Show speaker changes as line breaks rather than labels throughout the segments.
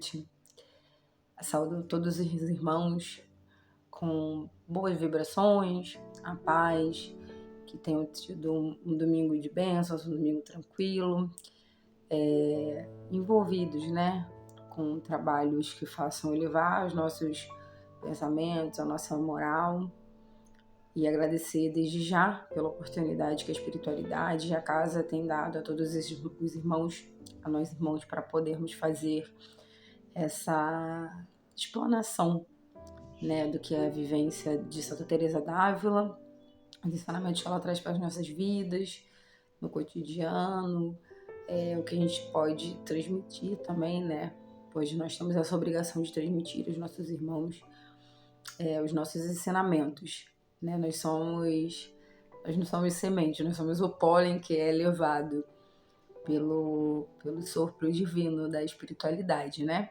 noite. Saúdo todos os irmãos com boas vibrações, a paz, que tenham tido um domingo de bênçãos, um domingo tranquilo, envolvidos, né, com trabalhos que façam elevar os nossos pensamentos, a nossa moral, e agradecer desde já pela oportunidade que a espiritualidade e a casa tem dado a todos os irmãos, a nós irmãos, para podermos fazer essa explanação, né, do que é a vivência de Santa Teresa d'Ávila, os ensinamentos que ela traz para as nossas vidas, no cotidiano, o que a gente pode transmitir também, né, pois nós temos essa obrigação de transmitir aos nossos irmãos os nossos ensinamentos, né, nós não somos semente, nós somos o pólen que é levado pelo sopro divino da espiritualidade, né?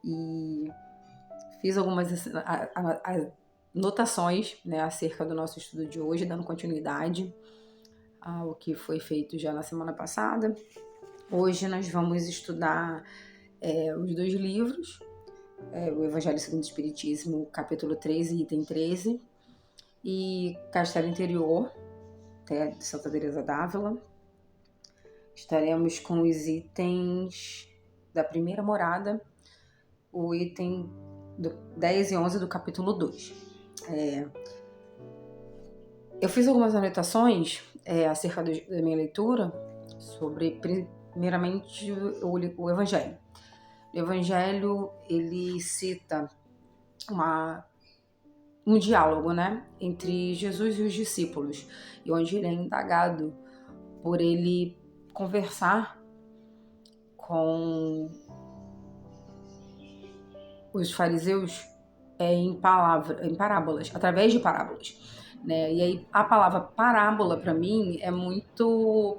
E fiz algumas anotações, né, acerca do nosso estudo de hoje, dando continuidade ao que foi feito já na semana passada. Hoje nós vamos estudar os 2 livros, o Evangelho segundo o Espiritismo, capítulo 13, item 13, e Castelo Interior, de Santa Teresa d'Ávila. Estaremos com os itens da primeira morada, o item 10 e 11 do capítulo 2. Eu fiz algumas anotações acerca da minha leitura sobre, primeiramente, o Evangelho. O Evangelho, ele cita um diálogo, né, entre Jesus e os discípulos, e onde ele é indagado por ele conversar com os fariseus em parábolas, através de parábolas, né? E aí a palavra parábola para mim é muito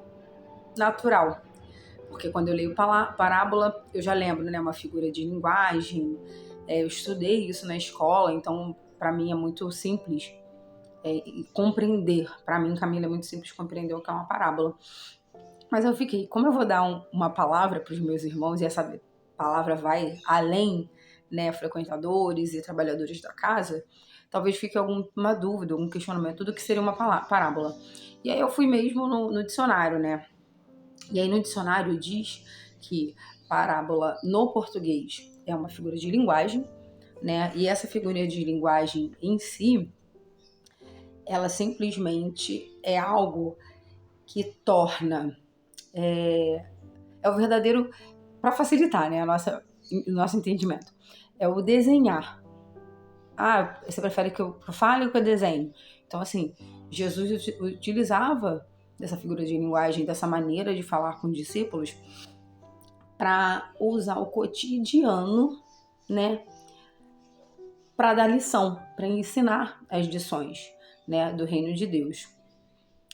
natural, porque quando eu leio parábola eu já lembro, né, uma figura de linguagem. Eu estudei isso na escola, então para mim é muito simples compreender. Para mim, Camila, é muito simples compreender o que é uma parábola. Mas eu fiquei, como eu vou dar uma palavra para os meus irmãos e essa palavra vai além, né, frequentadores e trabalhadores da casa, talvez fique alguma dúvida, algum questionamento do que seria uma parábola. E aí eu fui mesmo no dicionário, né? E aí no dicionário diz que parábola no português é uma figura de linguagem, né? E essa figura de linguagem em si, ela simplesmente é algo que torna o verdadeiro, para facilitar, né, o nosso entendimento, é o desenhar. Você prefere que eu fale ou que eu desenhe? Então, assim, Jesus utilizava dessa figura de linguagem, dessa maneira de falar com os discípulos, para usar o cotidiano, né, para dar lição, para ensinar as lições, né, do reino de Deus.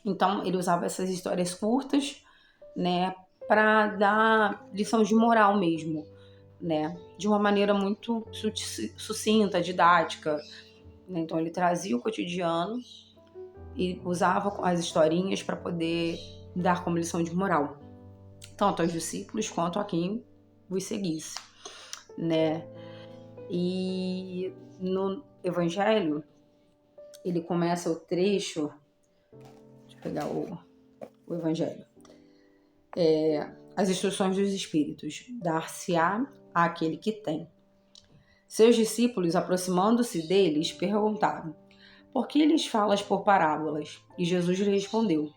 Então, ele usava essas histórias curtas, né, para dar lição de moral mesmo, né, de uma maneira muito sucinta, didática, né? Então, ele trazia o cotidiano e usava as historinhas para poder dar como lição de moral, tanto aos discípulos quanto a quem os seguisse, né? E no Evangelho, ele começa o trecho, deixa eu pegar o Evangelho, as instruções dos Espíritos, dar-se-á àquele que tem. Seus discípulos, aproximando-se deles, perguntaram: por que lhes falas por parábolas? E Jesus lhe respondeu: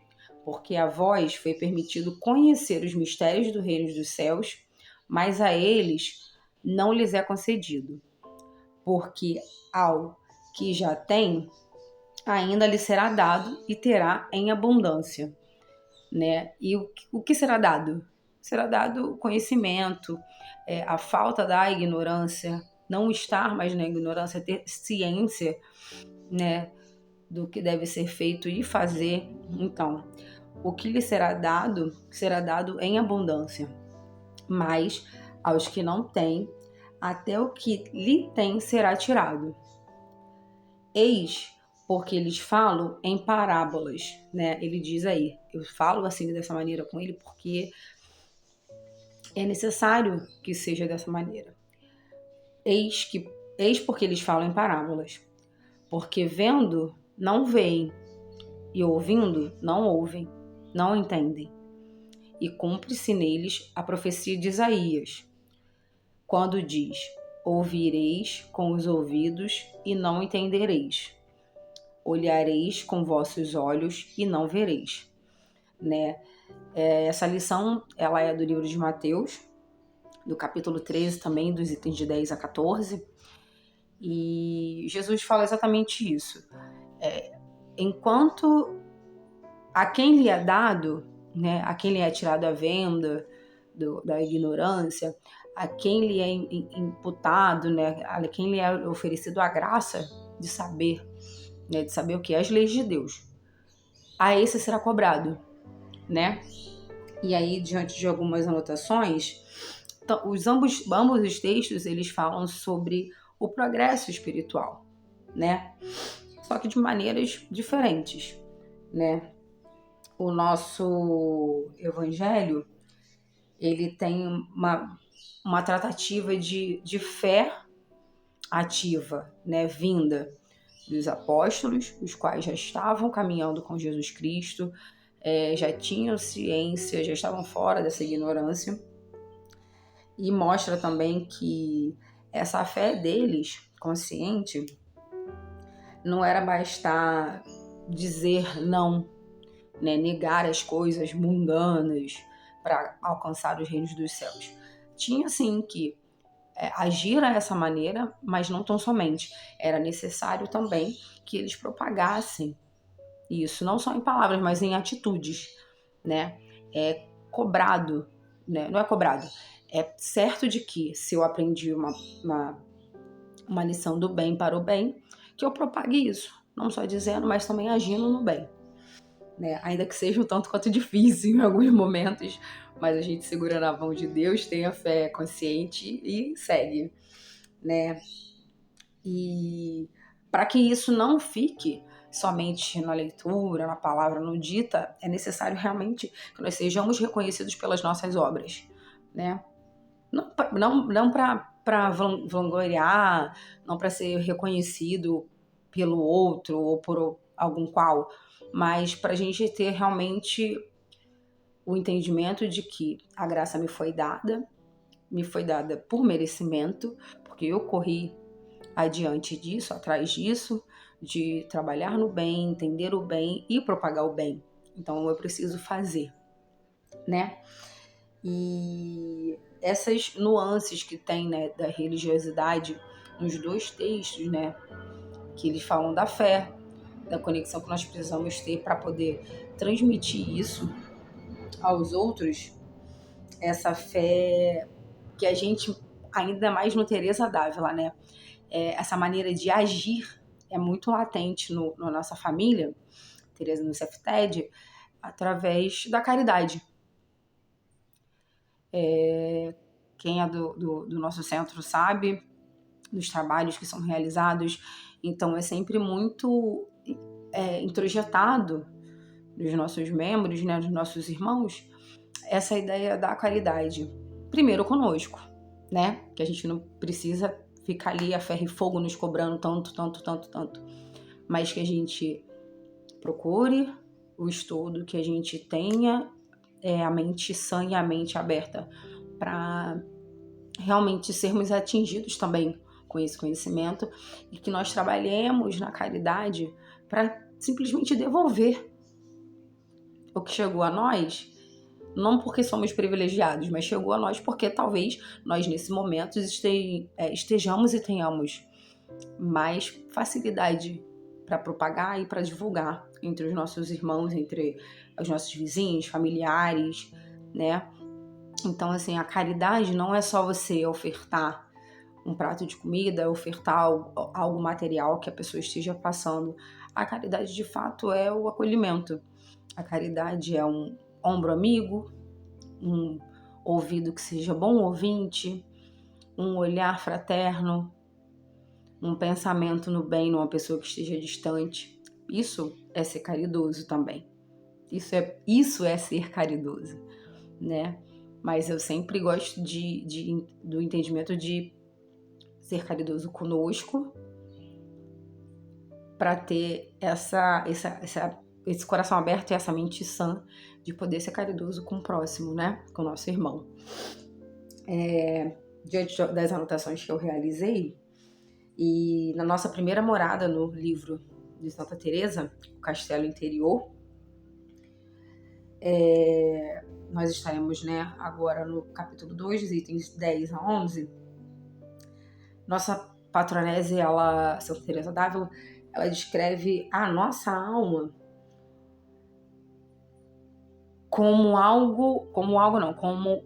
porque a vós foi permitido conhecer os mistérios do reino dos céus, mas a eles não lhes é concedido. Porque ao que já tem, ainda lhe será dado e terá em abundância, né? E o que será dado? Será dado conhecimento, a falta da ignorância, não estar mais na ignorância, ter ciência, né, do que deve ser feito e fazer. Então, o que lhe será dado em abundância, mas aos que não têm, até o que lhe tem será tirado. Eis porque eles falam em parábolas, né? Ele diz aí, eu falo assim dessa maneira com ele porque É necessário que seja dessa maneira. Eis porque eles falam em parábolas. Porque vendo, não veem, e ouvindo, não ouvem, não entendem. E cumpre-se neles a profecia de Isaías, quando diz: ouvireis com os ouvidos e não entendereis. Olhareis com vossos olhos e não vereis. Né? Essa lição ela é do livro de Mateus, do capítulo 13 também, dos itens de 10 a 14. E Jesus fala exatamente isso. Enquanto a quem lhe é dado, né, a quem lhe é tirado a venda da ignorância, a quem lhe é imputado, né, a quem lhe é oferecido a graça de saber, né, de saber o que é as leis de Deus, a esse será cobrado, né? E aí, diante de algumas anotações, então, ambos os textos eles falam sobre o progresso espiritual, né? Só que de maneiras diferentes, né? O nosso evangelho ele tem uma tratativa de fé ativa, né? Vinda dos apóstolos, os quais já estavam caminhando com Jesus Cristo, já tinham ciência, já estavam fora dessa ignorância. E mostra também que essa fé deles, consciente, não era bastar dizer não, né? Negar as coisas mundanas para alcançar os reinos dos céus. Tinha sim que agir dessa maneira, mas não tão somente. Era necessário também que eles propagassem isso, não só em palavras, mas em atitudes, né? É cobrado, né? Não é cobrado. É certo de que se eu aprendi uma lição do bem para o bem, que eu propague isso. Não só dizendo, mas também agindo no bem. Né? Ainda que seja um tanto quanto difícil em alguns momentos, mas a gente segura na mão de Deus, tem a fé consciente e segue. Né? E para que isso não fique somente na leitura, na palavra, no dita, é necessário realmente que nós sejamos reconhecidos pelas nossas obras, né? Não para vangloriar, não para ser reconhecido pelo outro ou por algum qual, mas para a gente ter realmente o entendimento de que a graça me foi dada por merecimento, porque eu corri adiante disso, atrás disso, de trabalhar no bem, entender o bem e propagar o bem. Então eu preciso fazer, né? E essas nuances que tem, né, da religiosidade nos dois textos, né, que eles falam da fé, da conexão que nós precisamos ter para poder transmitir isso aos outros, essa fé que a gente, ainda mais no Teresa d'Ávila, né, essa maneira de agir é muito latente na nossa família, Teresa no CFTED, através da caridade. Quem é do nosso centro sabe dos trabalhos que são realizados, então é sempre muito introjetado dos nossos membros, né, dos nossos irmãos, essa ideia da caridade. Primeiro conosco, né, que a gente não precisa ficar ali a ferro e fogo nos cobrando tanto, mas que a gente procure o estudo, que a gente tenha a mente sã e a mente aberta para realmente sermos atingidos também com esse conhecimento e que nós trabalhemos na caridade para simplesmente devolver o que chegou a nós, não porque somos privilegiados, mas chegou a nós porque talvez nós nesse momento estejamos e tenhamos mais facilidade para propagar e para divulgar entre os nossos irmãos, entre os nossos vizinhos, familiares, né? Então, assim, a caridade não é só você ofertar um prato de comida, ofertar algo material que a pessoa esteja passando. A caridade, de fato, é o acolhimento. A caridade é um ombro amigo, um ouvido que seja bom ouvinte, um olhar fraterno, um pensamento no bem numa pessoa que esteja distante. Isso é ser caridoso também. Isso é ser caridoso, né? mas eu sempre gosto do entendimento de ser caridoso conosco, para ter esse coração aberto e essa mente sã de poder ser caridoso com o próximo, né? Com o nosso irmão. Diante das anotações que eu realizei, e na nossa primeira morada no livro de Santa Teresa, O Castelo Interior, nós estaremos, né, agora no capítulo 2, itens 10 a 11. Nossa patronese, Santa Teresa d'Ávila, ela descreve a nossa alma como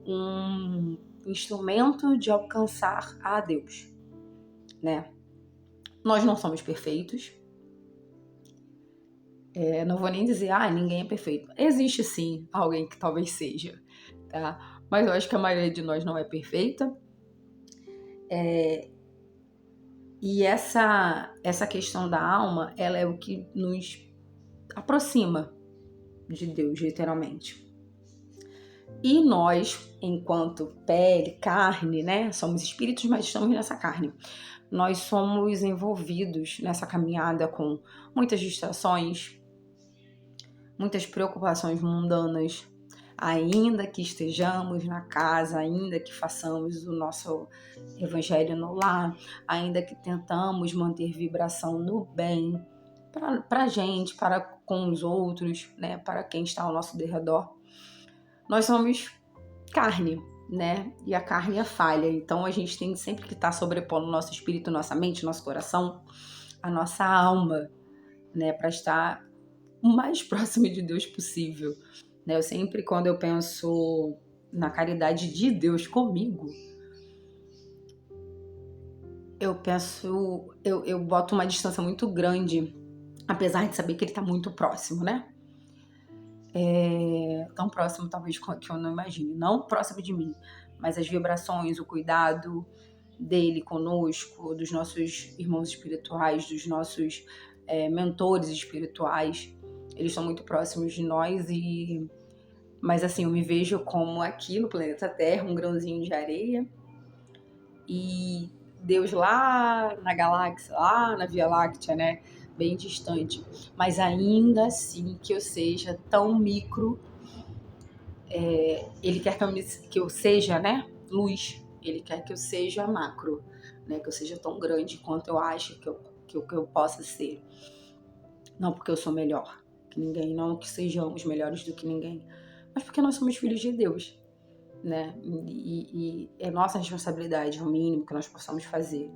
um instrumento de alcançar a Deus, né? Nós não somos perfeitos. Não vou nem dizer, ninguém é perfeito. Existe sim alguém que talvez seja, tá? Mas eu acho que a maioria de nós não é perfeita. E essa questão da alma, ela é o que nos aproxima de Deus, literalmente. E nós, enquanto pele, carne, né? Somos espíritos, mas estamos nessa carne. Nós somos envolvidos nessa caminhada com muitas distrações, muitas preocupações mundanas, ainda que estejamos na casa, ainda que façamos o nosso evangelho no lar, ainda que tentamos manter vibração no bem, para a gente, para com os outros, né, para quem está ao nosso derredor. Nós somos carne, né? E a carne é falha. Então a gente tem sempre que estar sobrepondo o nosso espírito, nossa mente, nosso coração, a nossa alma, né? Para estar o mais próximo de Deus possível. Né? Eu sempre, quando eu penso na caridade de Deus comigo, eu boto uma distância muito grande, apesar de saber que ele está muito próximo, né? Tão próximo talvez que eu não imagine, não próximo de mim, mas as vibrações, o cuidado dele conosco, dos nossos irmãos espirituais, dos nossos mentores espirituais, eles estão muito próximos de nós. Mas assim, eu me vejo como aqui no planeta Terra, um grãozinho de areia, e Deus lá na galáxia, lá na Via Láctea, né? Bem distante, mas ainda assim que eu seja tão micro, ele quer que eu seja, né, luz, ele quer que eu seja macro, né, que eu seja tão grande quanto eu acho que eu possa ser, não porque eu sou melhor que ninguém, não que sejamos melhores do que ninguém, mas porque nós somos filhos de Deus, né, e é nossa responsabilidade, o mínimo que nós possamos fazer,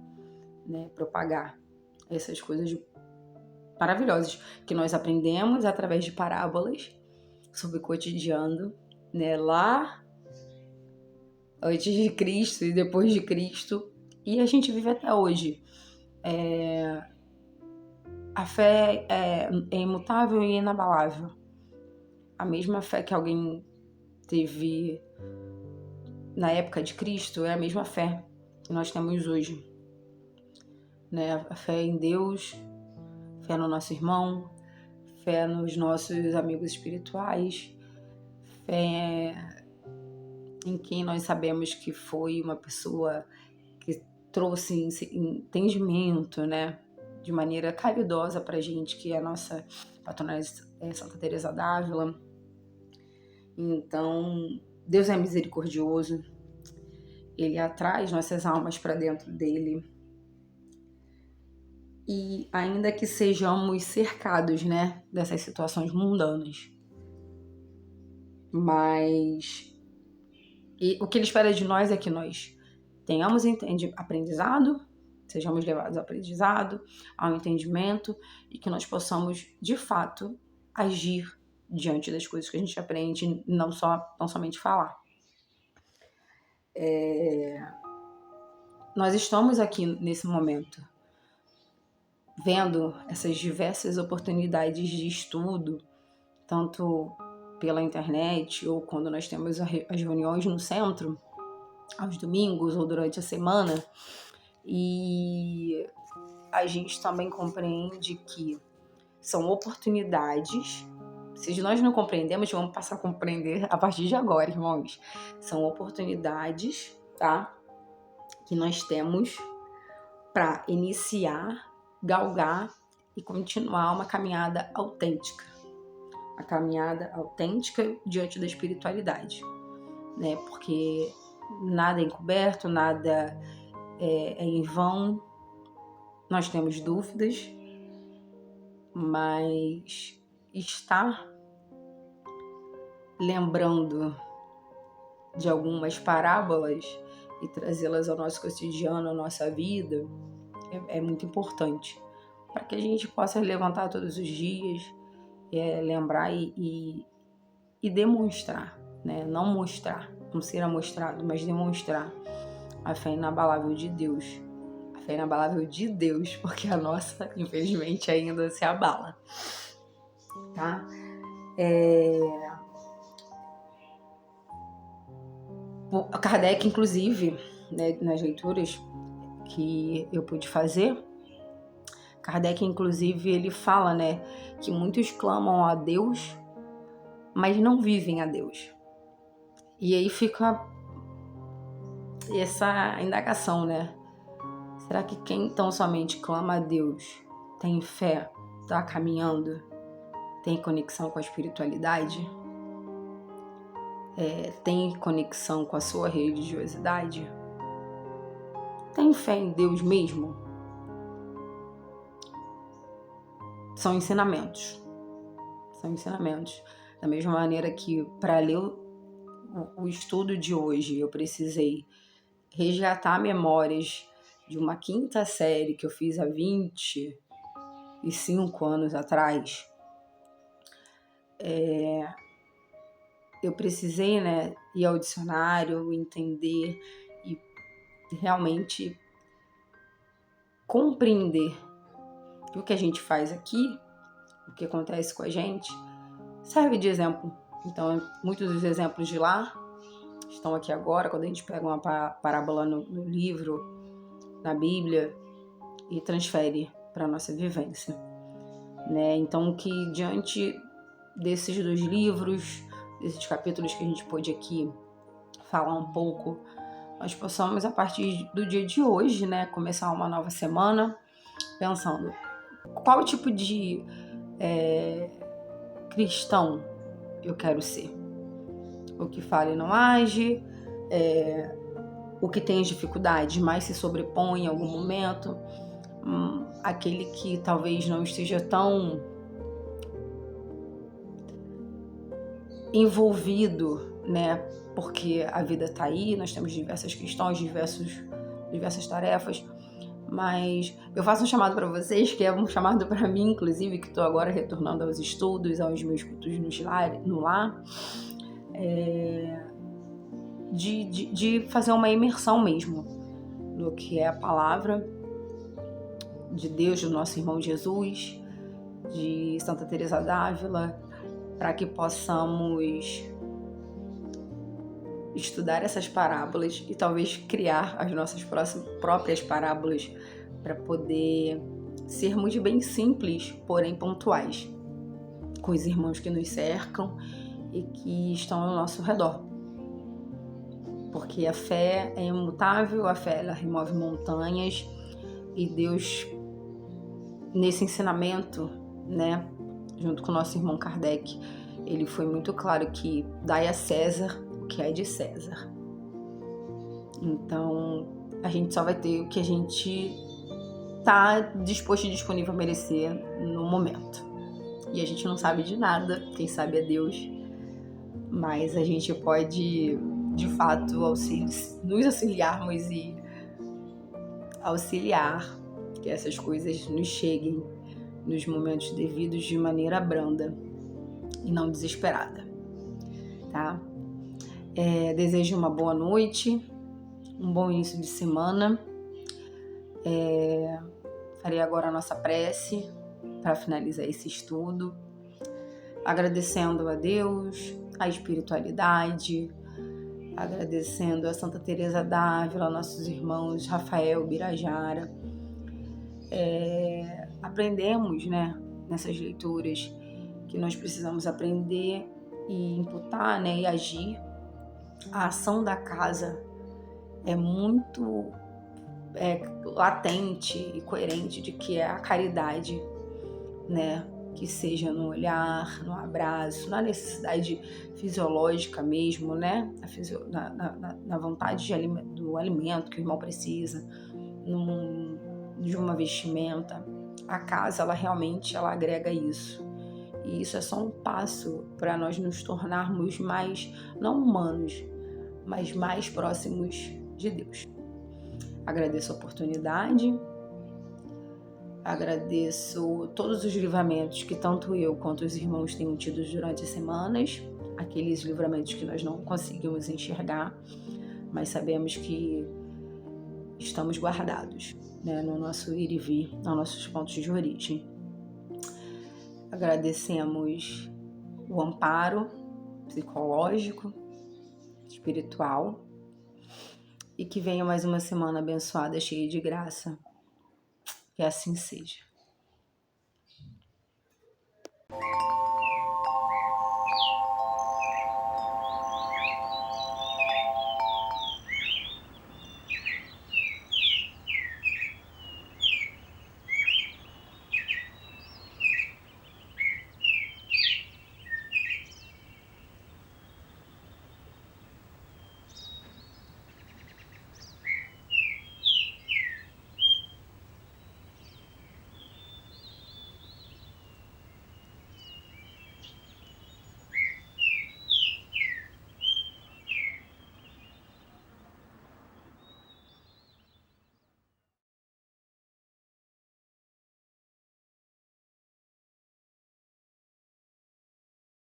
né, propagar essas coisas maravilhosas que nós aprendemos através de parábolas sobre o cotidiano, né, lá antes de Cristo e depois de Cristo, e a gente vive até hoje. A fé é imutável e inabalável. A mesma fé que alguém teve na época de Cristo é a mesma fé que nós temos hoje, né? A fé em Deus, fé no nosso irmão, fé nos nossos amigos espirituais, fé em quem nós sabemos que foi uma pessoa que trouxe entendimento, né, de maneira caridosa pra gente, que é a nossa patrona Santa Teresa d'Ávila. Então, Deus é misericordioso, ele atrai nossas almas para dentro dele. E ainda que sejamos cercados, né, dessas situações mundanas, mas o que ele espera de nós é que nós tenhamos aprendizado, sejamos levados ao aprendizado, ao entendimento, e que nós possamos, de fato, agir diante das coisas que a gente aprende, não somente falar. Nós estamos aqui nesse momento, vendo essas diversas oportunidades de estudo, tanto pela internet ou quando nós temos as reuniões no centro, aos domingos ou durante a semana, e a gente também compreende que são oportunidades Se nós não compreendemos, vamos passar a compreender a partir de agora, irmãos. São oportunidades, tá? Que nós temos para iniciar, galgar e continuar uma caminhada autêntica. A caminhada autêntica diante da espiritualidade, né? Porque nada é encoberto, nada é em vão. Nós temos dúvidas, mas estar lembrando de algumas parábolas e trazê-las ao nosso cotidiano, à nossa vida, é muito importante para que a gente possa levantar todos os dias, lembrar e demonstrar, né? Não mostrar, não ser amostrado, mas demonstrar a fé inabalável de Deus. A fé inabalável de Deus, porque a nossa, infelizmente, ainda se abala, tá? Kardec, inclusive, né, nas leituras que eu pude fazer, Kardec, inclusive, ele fala, né, que muitos clamam a Deus, mas não vivem a Deus. E aí fica essa indagação, né? Será que quem tão somente clama a Deus tem fé, está caminhando, tem conexão com a espiritualidade? Tem conexão com a sua religiosidade? Tem fé em Deus mesmo? São ensinamentos. Da mesma maneira que para ler o estudo de hoje eu precisei resgatar memórias de uma 5ª série que eu fiz há 25 anos atrás. Eu precisei, né, ir ao dicionário, entender e realmente compreender que o que a gente faz aqui, o que acontece com a gente, serve de exemplo. Então, muitos dos exemplos de lá estão aqui agora, quando a gente pega uma parábola no livro, na Bíblia, e transfere para a nossa vivência, né? Então, que diante desses 2 livros, desses capítulos que a gente pôde aqui falar um pouco, nós possamos, a partir do dia de hoje, né, começar uma nova semana pensando qual tipo de cristão eu quero ser. O que fala e não age, o que tem as dificuldades, mas se sobrepõe em algum momento, aquele que talvez não esteja tão envolvido, né? Porque a vida está aí, nós temos diversas questões, diversas tarefas, mas eu faço um chamado para vocês, que é um chamado para mim, inclusive, que estou agora retornando aos estudos, aos meus cultos no lar, de fazer uma imersão mesmo no que é a palavra de Deus, do nosso irmão Jesus, de Santa Teresa d'Ávila, para que possamos estudar essas parábolas e talvez criar as nossas próprias parábolas para poder sermos bem simples, porém pontuais, com os irmãos que nos cercam e que estão ao nosso redor. Porque a fé é imutável, a fé ela remove montanhas, e Deus, nesse ensinamento, né, junto com o nosso irmão Kardec, ele foi muito claro que dai a César o que é de César. Então, a gente só vai ter o que a gente está disposto e disponível a merecer no momento. E a gente não sabe de nada, quem sabe é Deus, mas a gente pode, de fato, nos auxiliarmos e auxiliar que essas coisas nos cheguem nos momentos devidos de maneira branda e não desesperada, tá? Desejo uma boa noite, um bom início de semana. Farei agora a nossa prece para finalizar esse estudo, agradecendo a Deus, a espiritualidade, agradecendo a Santa Teresa d'Ávila, nossos irmãos Rafael, Birajara. Aprendemos, né, nessas leituras que nós precisamos aprender e imputar, né, e agir. A ação da casa é muito latente e coerente de que é a caridade, né? Que seja no olhar, no abraço, na necessidade fisiológica mesmo, né? Na vontade do alimento que o irmão precisa, de uma vestimenta. A casa, ela realmente agrega isso. E isso é só um passo para nós nos tornarmos mais, não humanos, mas mais próximos de Deus. Agradeço a oportunidade, agradeço todos os livramentos que tanto eu quanto os irmãos tenham tido durante as semanas, aqueles livramentos que nós não conseguimos enxergar, mas sabemos que estamos guardados, né, no nosso ir e vir, nos nossos pontos de origem. Agradecemos o amparo psicológico, espiritual, e que venha mais uma semana abençoada, cheia de graça. Que assim seja.